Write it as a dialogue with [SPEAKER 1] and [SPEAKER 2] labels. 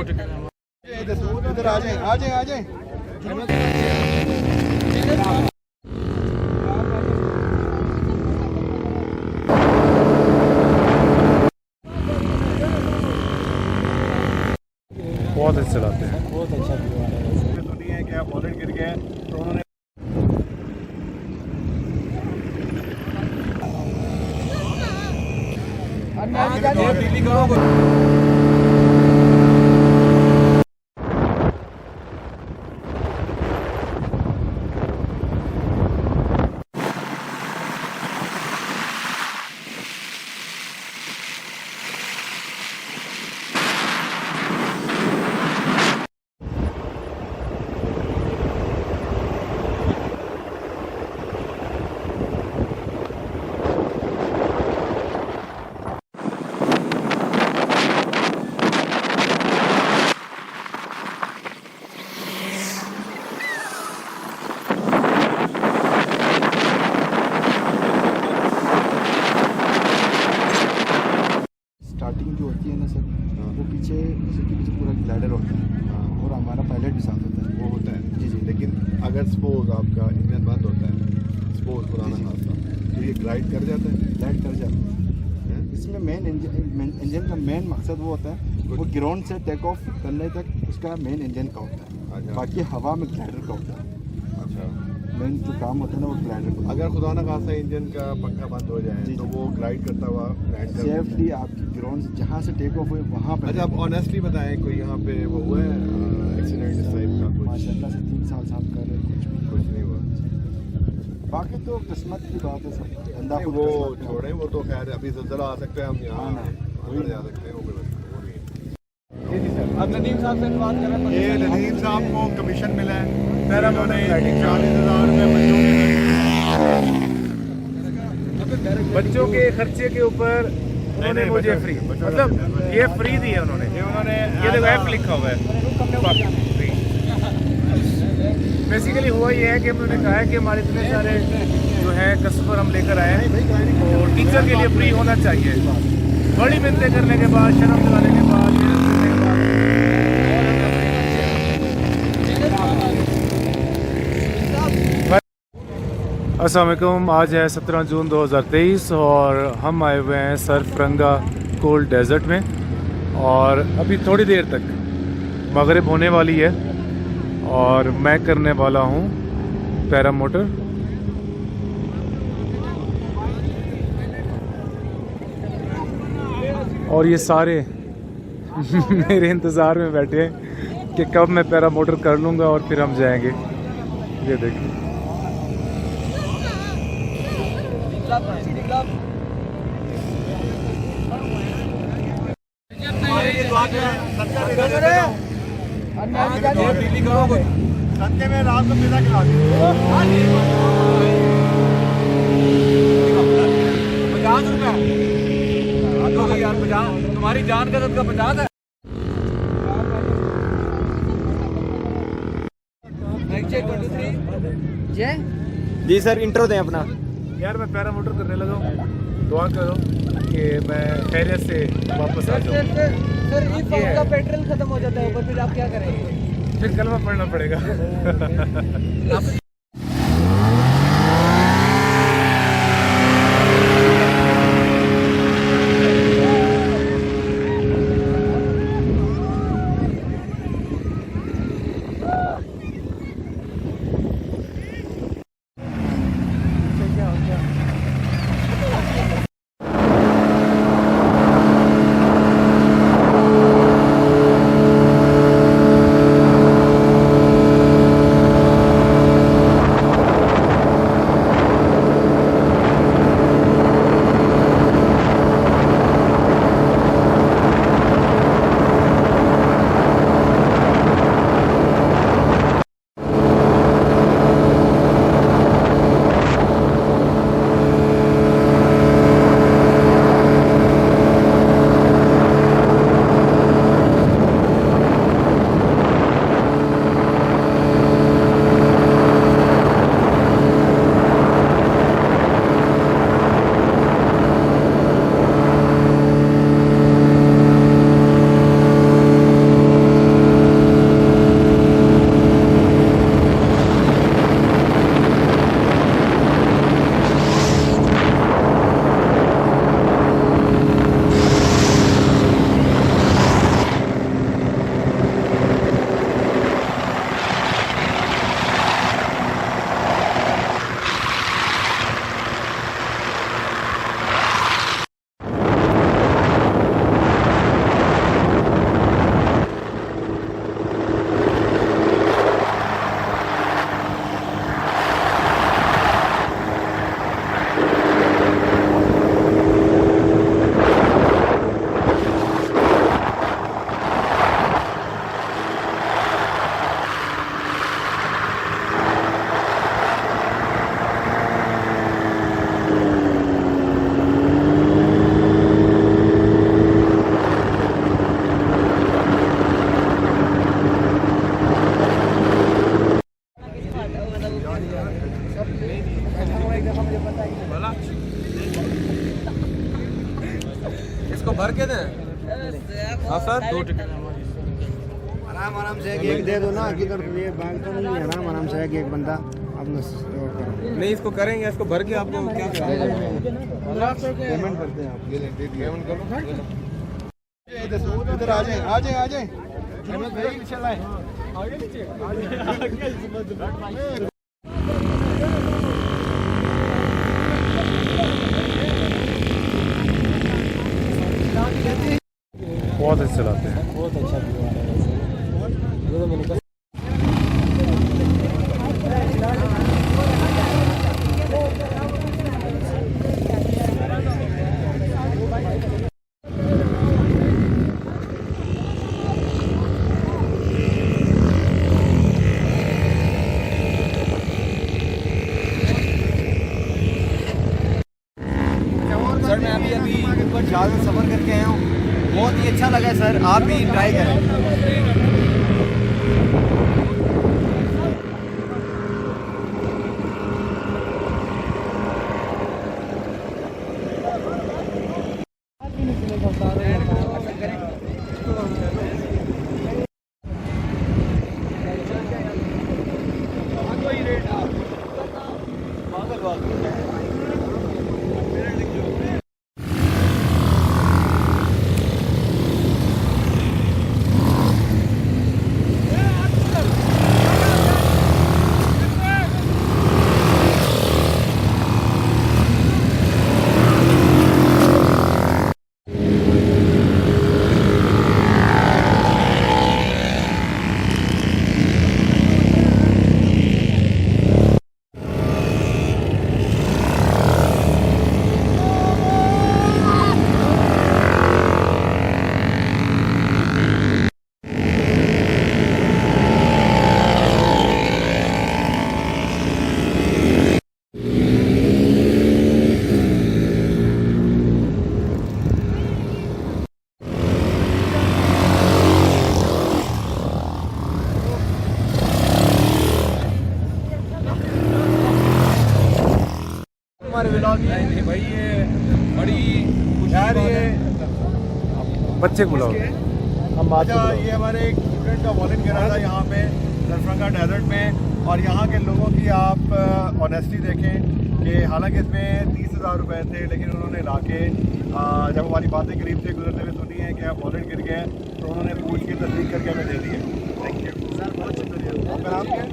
[SPEAKER 1] इधर आ जाए आ जाए आ जाए।
[SPEAKER 2] बहुत अच्छे चलाते हैं।
[SPEAKER 1] बहुत अच्छा व्यू आ रहा है। तो नहीं है कि आप वॉलेट गिर गए तो उन्होंने स्टार्टिंग जो होती है ना सर, वो पीछे जैसे कि पीछे पूरा ग्लाइडर होता है और हमारा पायलट भी साथ होता है। वो होता है जी जी। लेकिन अगर सपोज आपका इंजन बंद होता है, सपोज पुराना हादसा, तो ये ग्लाइड कर जाता है। ग्लाइड कर जाता है। इसमें मेन इंजन का मेन मकसद वो होता है, वो ग्राउंड से टेक ऑफ करने तक उसका मेन इंजन का होता है। बाकी हवा में ग्लाइडर का होता है। अच्छा, मेन जो काम होता है ना वो ग्लाइडर का। अगर खुदा ना खासा इंजन का पंखा बंद हो जाए तो वो ग्लाइड करता हुआ लैंड कर सेफली आपकी ग्राउंड जहाँ से टेक ऑफ हुए वहाँ पर। अच्छा, आप ऑनेस्टली बताएं, कोई यहाँ पे वो हुआ है एक्सीडेंट इस टाइप का? माशाल्लाह से 3 साल से हम कर रहे हैं, कुछ नहीं हुआ। बाकी तो किस्मत की बात है सर, अल्लाह को वो छोड़े। वो तो खैर अभी ज़लज़ला आ सकता है, हम यहाँ अंदर जा सकते हैं। अब नदीम साहब से बात कर रहे हैं। ये नदीम साहब को कमीशन मिला है, पैरा मोने 40,000 रुपये
[SPEAKER 2] बच्चों के खर्चे के ऊपर उन्होंने मुझे फ्री, मतलब ये फ्री दी है उन्होंने। ये देखो ऐप लिखा हुआ है। बेसिकली हुआ ये है कि उन्होंने कहा है कि हमारे इतने सारे जो है कस्टमर हम लेकर आए हैं और टीचर के लिए फ्री होना चाहिए। बड़ी मिन्नतें करने के बाद, शर्म दिलाने के बाद, अस्सलाम वालेकुम। आज है 17 जून 2023 और हम आए हुए हैं सरफरंगा कोल्ड डेजर्ट में और अभी थोड़ी देर तक मगरिब होने वाली है और मैं करने वाला हूँ पैरामोटर। और ये सारे मेरे इंतज़ार में बैठे हैं कि कब मैं पैरामोटर कर लूँगा और फिर हम जाएंगे। ये देखिए
[SPEAKER 1] संडे में रात को पिज़्ज़ा खिला दो। 50 रुपया तुम्हारी जान का 50 है। जी सर, इंट्रो दें अपना।
[SPEAKER 2] यार मैं पैरामोटर करने लगा हूँ, दुआ करो कि मैं खैरियत से वापस आ जाऊँ।
[SPEAKER 3] सर ये पंप का पेट्रोल खत्म हो जाता है ऊपर, फिर आप क्या करेंगे?
[SPEAKER 2] फिर कलमा पढ़ना पड़ेगा।
[SPEAKER 4] भर के दें? हाँ सर, 2 टिकट।
[SPEAKER 5] आराम से एक दे दो ना, किधर ये बैंक तो नहीं है। आराम से एक बंदा अपना
[SPEAKER 4] नहीं, इसको करेंगे, इसको भर के आपको क्या
[SPEAKER 1] पेमेंट करते हैं आप। ये लें, दे दिए।
[SPEAKER 4] पेमेंट करो।
[SPEAKER 1] इधर आ जाए, आ जाए, आ जाए। अहमद भाई पीछे लाए।
[SPEAKER 2] बहुत अच्छे चलाते हैं।
[SPEAKER 3] बहुत अच्छा व्यू आ रहा है वैसे।
[SPEAKER 5] सर मैं अभी ऊपर जहाज में सफ़र करके आया हूँ, बहुत ही अच्छा लगा सर। आप भी ट्राई करें।
[SPEAKER 1] हमारे व्लॉग
[SPEAKER 4] नहीं भाई, ये बड़ी
[SPEAKER 1] यार ये
[SPEAKER 2] बच्चे को बुलाओ। हम बात
[SPEAKER 1] अच्छा, ये हमारे एक स्टूडेंट का वॉलेट गिरा था यहाँ पे सरफरंगा डेजर्ट में। और यहाँ के लोगों की आप ऑनेस्टी देखें कि हालांकि इसमें 30,000 रुपये थे, लेकिन उन्होंने लाके जब हमारी बातें करीब से गुजरते हुए सुनी है कि आप वॉलेट गिर गए, तो उन्होंने पूछ के तस्दीक करके हमें दे दी है। थैंक यू सर, बहुत शुक्रिया। आपका नाम क्या है?